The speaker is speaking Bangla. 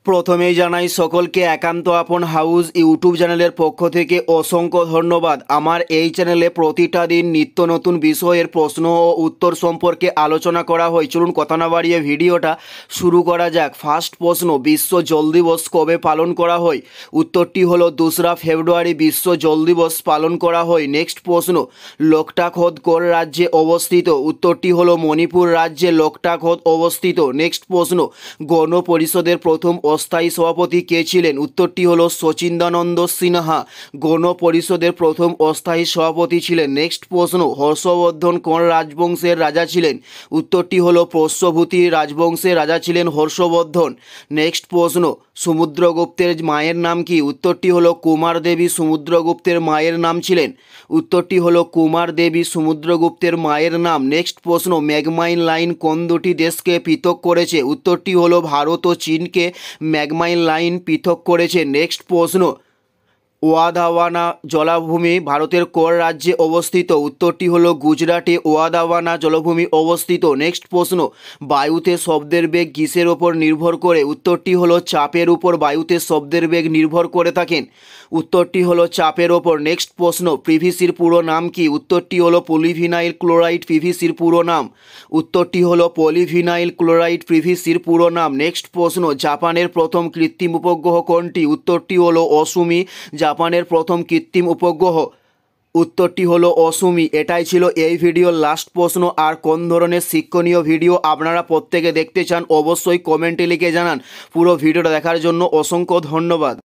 প্রথমেই জানাই সকলকে একান্ত আপন হাউস ইউটিউব চ্যানেলের পক্ষ থেকে অসংখ্য ধন্যবাদ। আমার এই চ্যানেলে প্রতিটা দিন নিত্য নতুন বিষয়ের প্রশ্ন ও উত্তর সম্পর্কে আলোচনা করা হয়। চলুন কথা না বাড়িয়ে ভিডিওটা শুরু করা যাক। ফার্স্ট প্রশ্ন, বিশ্ব জল দিবস কবে পালন করা হয়? উত্তরটি হলো 2রা ফেব্রুয়ারি বিশ্ব জল দিবস পালন করা হয়। নেক্সট প্রশ্ন, লোকটাক হ্রদ কোন রাজ্যে অবস্থিত? উত্তরটি হলো মণিপুর রাজ্যে লোকটাক হ্রদ অবস্থিত। নেক্সট প্রশ্ন, গণ পরিষদের প্রথম অস্থায়ী সভাপতি কে ছিলেন? উত্তরটি হলো শচীন্দ্রানন্দ সিনহা গণ পরিষদের প্রথম অস্থায়ী সভাপতি ছিলেন। নেক্সট প্রশ্ন, হর্ষবর্ধন কোন রাজবংশের রাজা ছিলেন? উত্তরটি হলো প্রশ্বভূতি রাজবংশের রাজা ছিলেন হর্ষবর্ধন। নেক্সট প্রশ্ন, সমুদ্রগুপ্তের মায়ের নাম কি? উত্তরটি হলো কুমার দেবী সমুদ্রগুপ্তের মায়ের নাম ছিলেন। উত্তরটি হলো কুমার দেবী সমুদ্রগুপ্তের মায়ের নাম। নেক্সট প্রশ্ন, ম্যাগমাইন লাইন কোন দুটি দেশকে পৃথক করেছে? উত্তরটি হলো ভারত ও চীনকে ম্যাগমাইন লাইন পৃথক করেছে। নেক্সট প্রশ্ন, ওয়াদাওয়ানা জলাভূমি ভারতের কোন রাজ্যে অবস্থিত? উত্তরটি হলো গুজরাটে ওয়াদাওয়ানা জলাভূমি অবস্থিত। নেক্সট প্রশ্ন, বায়ুতে শব্দের বেগ কিসের ওপর নির্ভর করে? উত্তরটি হলো চাপের উপর বায়ুতে শব্দের বেগ নির্ভর করে থাকেন। উত্তরটি হলো চাপের ওপর। নেক্সট প্রশ্ন, পিভিসির পুরো নাম কি? উত্তরটি হলো পলিভিনাইল ক্লোরাইড পিভিসির পুরো নাম। উত্তরটি হলো পলিভিনাইল ক্লোরাইড পিভিসির পুরো নাম। নেক্সট প্রশ্ন, জাপানের প্রথম কৃত্রিম উপগ্রহ কোনটি? উত্তরটি হলো অসুমি জাপানের প্রথম কৃত্রিম উপগ্রহ। উত্তরটি হলো অসুমি। এটাই ছিল এই ভিডিওর লাস্ট প্রশ্ন। আর কোন ধরনের শিক্ষণীয় ভিডিও আপনারা প্রত্যেকে দেখতে চান অবশ্যই কমেন্টে লিখে জানান। পুরো ভিডিওটা দেখার জন্য অসংখ্য ধন্যবাদ।